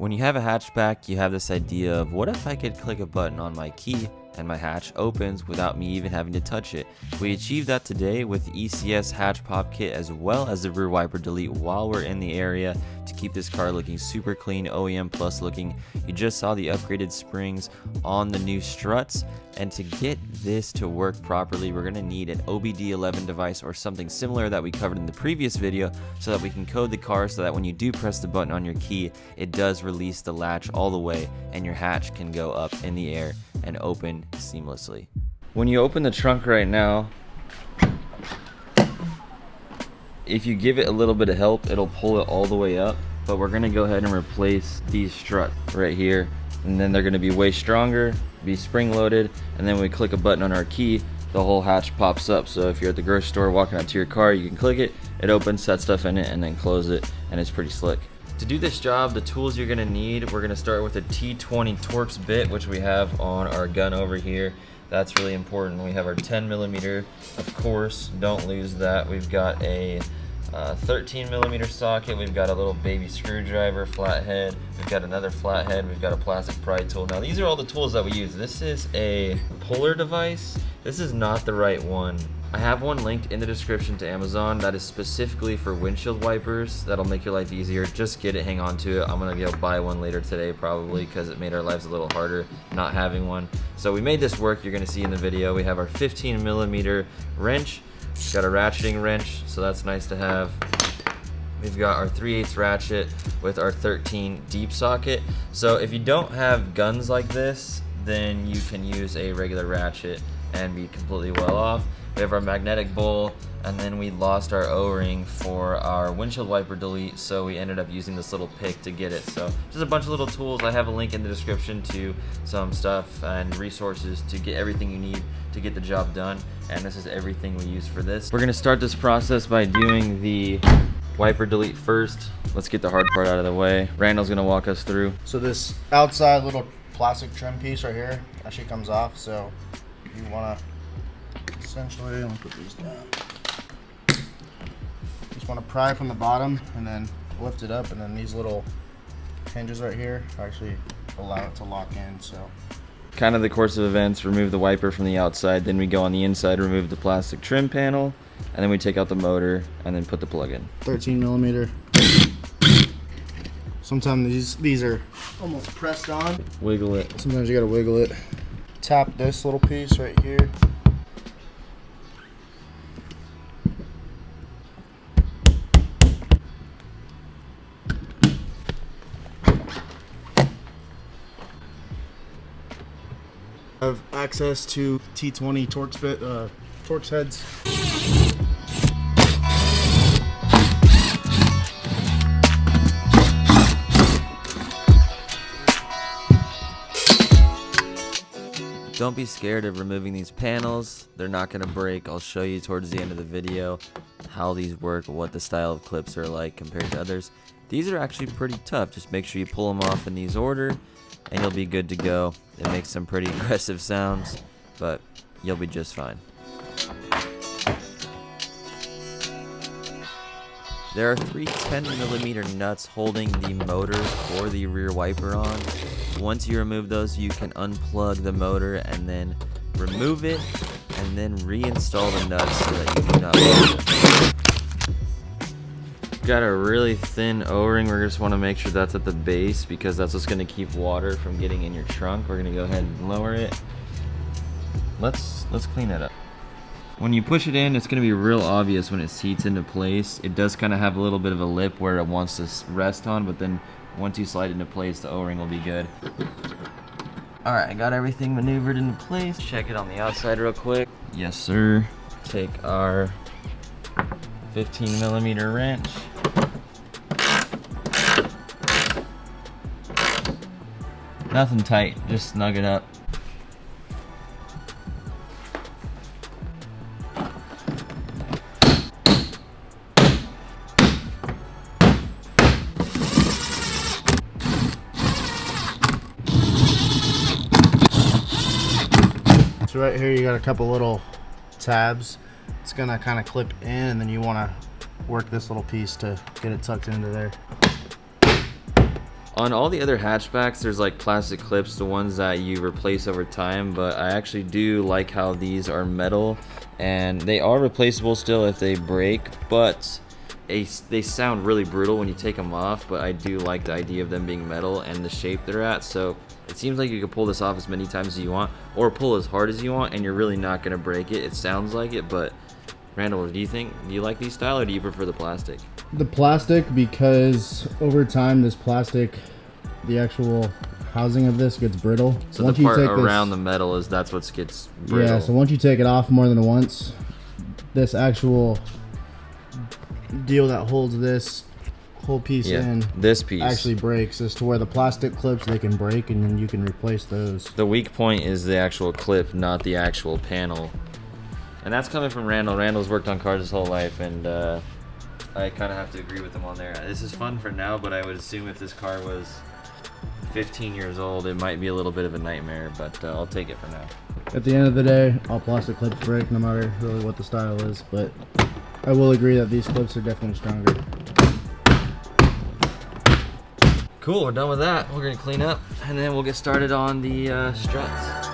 When you have a hatchback, you have this idea of what if I could click a button on my key and my hatch opens without me even having to touch it. We achieved that today with the ECS Hatchpop kit as well as the rear wiper delete while we're in the area to keep this car looking super clean, OEM plus looking. You just saw the upgraded springs on the new struts, and to get this to work properly we're going to need an OBD11 device or something similar that we covered in the previous video so that we can code the car so that when you do press the button on your key it does release the latch all the way and your hatch can go up in the air and open seamlessly. When you open the trunk right now, if you give it a little bit of help it'll pull it all the way up, but we're gonna go ahead and replace these struts right here, and then they're gonna be way stronger, be spring loaded, and then when we click a button on our key the whole hatch pops up. So if you're at the grocery store walking out to your car, you can click it, it opens, set stuff in it, and then close it, and it's pretty slick. To do this job, the tools you're gonna need, we're gonna start with a T20 Torx bit, which we have on our gun over here. That's really important. We have our 10mm, of course, don't lose that. We've got a 13mm socket, we've got a little baby screwdriver, flathead, we've got another flathead, we've got a plastic pry tool. Now these are all the tools that we use. This is a puller device. This is not the right one. I have one linked in the description to Amazon that is specifically for windshield wipers. That'll make your life easier. Just get it, hang on to it. I'm gonna go buy one later today probably because it made our lives a little harder not having one. So we made this work, you're gonna see in the video. We have our 15mm wrench. We've got a ratcheting wrench, so that's nice to have. We've got our 3/8 ratchet with our 13 deep socket. So if you don't have guns like this, then you can use a regular ratchet and be completely well off. We have our magnetic bowl, and then we lost our O-ring for our windshield wiper delete, so we ended up using this little pick to get it. So just a bunch of little tools. I have a link in the description to some stuff and resources to get everything you need to get the job done, and this is everything we use for this. We're gonna start this process by doing the wiper delete first. Let's get the hard part out of the way. Randall's gonna walk us through. So this outside little plastic trim piece right here actually comes off, so you wanna essentially, let me put these down. Just want to pry from the bottom and then lift it up, and then these little hinges right here actually allow it to lock in. So kind of the course of events, remove the wiper from the outside, then we go on the inside, remove the plastic trim panel, and then we take out the motor and then put the plug in. 13mm. Sometimes these are almost pressed on. Wiggle it. Sometimes you gotta wiggle it. Tap this little piece right here. Have access to T20 Torx bit, Torx heads. Don't be scared of removing these panels. They're not gonna break. I'll show you towards the end of the video how these work, what the style of clips are like compared to others. These are actually pretty tough. Just make sure you pull them off in these order and you'll be good to go. It makes some pretty aggressive sounds, but you'll be just fine. There are 3 10mm nuts holding the motor for the rear wiper on. Once you remove those, you can unplug the motor and then remove it and then reinstall the nuts so that you do not lose them. Got a really thin O-ring. We just want to make sure that's at the base because that's what's going to keep water from getting in your trunk. We're going to go ahead and lower it. Let's clean it up. When you push it in, it's going to be real obvious when it seats into place. It does kind of have a little bit of a lip where it wants to rest on, but then once you slide it into place, the O-ring will be good. Alright, I got everything maneuvered into place. Check it on the outside real quick. Yes, sir. Take our 15mm wrench. Nothing tight, just snug it up. So right here you got a couple little tabs. It's gonna kind of clip in, and then you want to work this little piece to get it tucked into there. On all the other hatchbacks, there's like plastic clips, the ones that you replace over time, but I actually do like how these are metal, and they are replaceable still if they break, but they sound really brutal when you take them off. But I do like the idea of them being metal and the shape they're at, so it seems like you can pull this off as many times as you want, or pull as hard as you want, and you're really not going to break it. It sounds like it, but Randall, do you like these style, or do you prefer the plastic? The plastic, because over time this plastic, the actual housing of this gets brittle. So the part around the metal that's what gets brittle. Yeah, so once you take it off more than once, this actual deal that holds this whole piece in, this piece actually breaks, as to where the plastic clips, they can break and then you can replace those. The weak point is the actual clip, not the actual panel. And that's coming from Randall. Randall's worked on cars his whole life, and I kind of have to agree with him on there. This is fun for now, but I would assume if this car was 15 years old, it might be a little bit of a nightmare, but I'll take it for now. At the end of the day, all plastic clips break no matter really what the style is, but I will agree that these clips are definitely stronger. Cool, we're done with that. We're gonna clean up, and then we'll get started on the struts.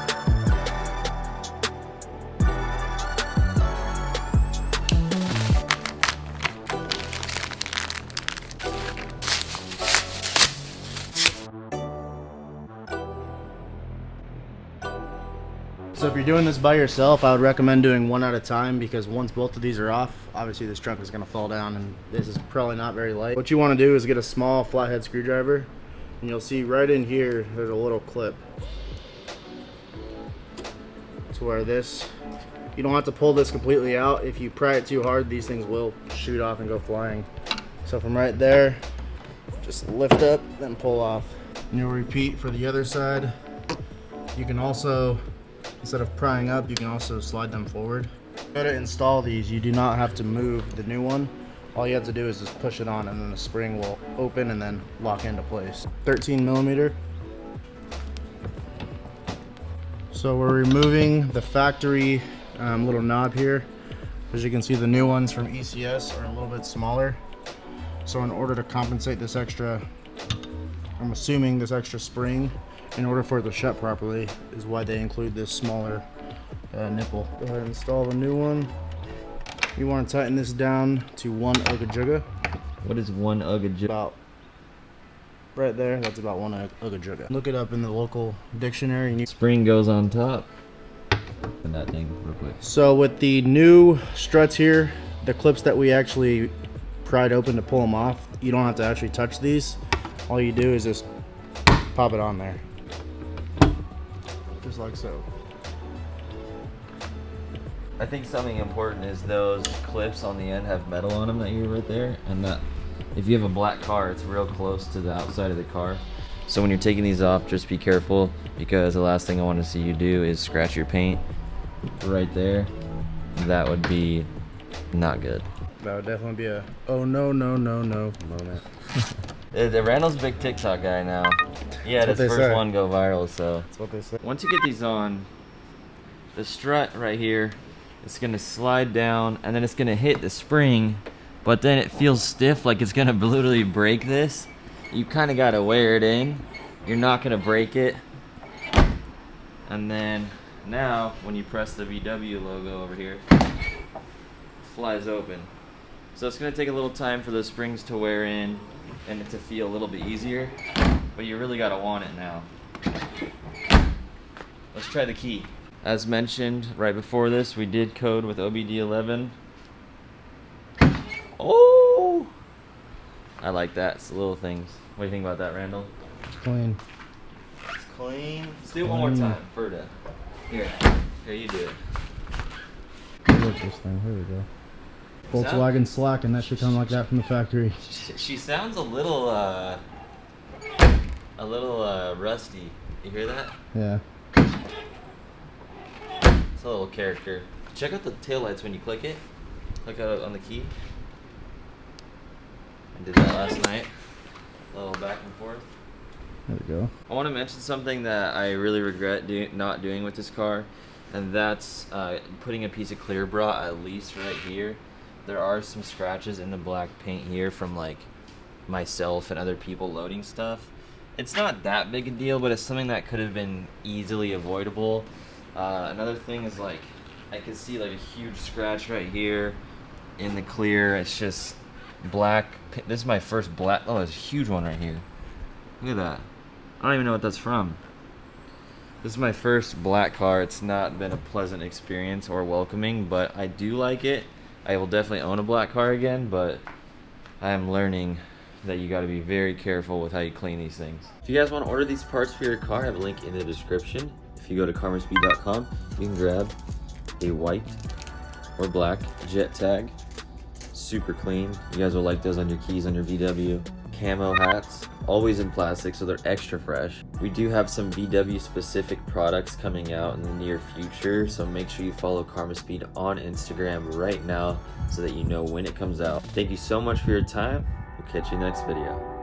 So if you're doing this by yourself, I would recommend doing one at a time, because once both of these are off, obviously this trunk is going to fall down, and this is probably not very light. What you want to do is get a small flathead screwdriver, and you'll see right in here there's a little clip to where this, you don't have to pull this completely out. If you pry it too hard, these things will shoot off and go flying. So from right there, just lift up, then pull off. And you'll repeat for the other side. You can also, instead of prying up, you can also slide them forward. To install these, you do not have to move the new one. All you have to do is just push it on, and then the spring will open and then lock into place. 13 millimeter. So we're removing the factory little knob here. As you can see, the new ones from ECS are a little bit smaller. So in order to compensate this extra, I'm assuming this extra spring, in order for it to shut properly, is why they include this smaller nipple. Go ahead and install the new one. You want to tighten this down to 1 ugajuga. What is 1 ugajuga? About right there, that's about 1 ugajuga. Look it up in the local dictionary. Spring goes on top. And that thing real quick. So with the new struts here, the clips that we actually pried open to pull them off, you don't have to actually touch these. All you do is just pop it on there. Just like so. I think something important is those clips on the end have metal on them that you right there, and that if you have a black car, it's real close to the outside of the car. So when you're taking these off, just be careful, because the last thing I want to see you do is scratch your paint right there. That would be not good. That would definitely be a oh no no no no moment. Randall's a big TikTok guy now. Yeah, his first one go viral, so. That's what they say. Once you get these on, the strut right here, it's gonna slide down, and then it's gonna hit the spring, but then it feels stiff, like it's gonna literally break this. You kind of gotta wear it in. You're not gonna break it. And then now, when you press the VW logo over here, it flies open. So it's gonna take a little time for the springs to wear in and it to feel a little bit easier, but you really gotta want it now. Let's try the key. As mentioned right before this, we did code with OBD11. Oh! I like that, it's the little things. What do you think about that, Randall? It's clean. It's clean. Let's do it one more time, Ferda. Here, you do it. Look at this thing, here we go. Volkswagen Slack, and that should come like that from the factory. She sounds a little rusty. You hear that? Yeah. It's a little character. Check out the taillights when you click it. Click out on the key. I did that last night. A little back and forth. There we go. I want to mention something that I really regret not doing with this car, and that's putting a piece of clear bra at least right here. There are some scratches in the black paint here from like myself and other people loading stuff, it's not that big a deal, but it's something that could have been easily avoidable. Another thing is like, I can see like a huge scratch right here in the clear. It's just black. This is my first black. Oh, there's a huge one right here. Look at that. I don't even know what that's from. This is my first black car. It's not been a pleasant experience or welcoming, but I do like it. I will definitely own a black car again, but I am learning that you got to be very careful with how you clean these things. If you guys want to order these parts for your car, I have a link in the description. If you go to karmaspeed.com, you can grab a white or black jet tag. Super clean. You guys will like those on your keys on your VW. Camo hats, always in plastic, so they're extra fresh. We do have some VW specific products coming out in the near future, so make sure you follow Karma Speed on Instagram right now so that you know when it comes out. Thank you so much for your time. We'll catch you next video.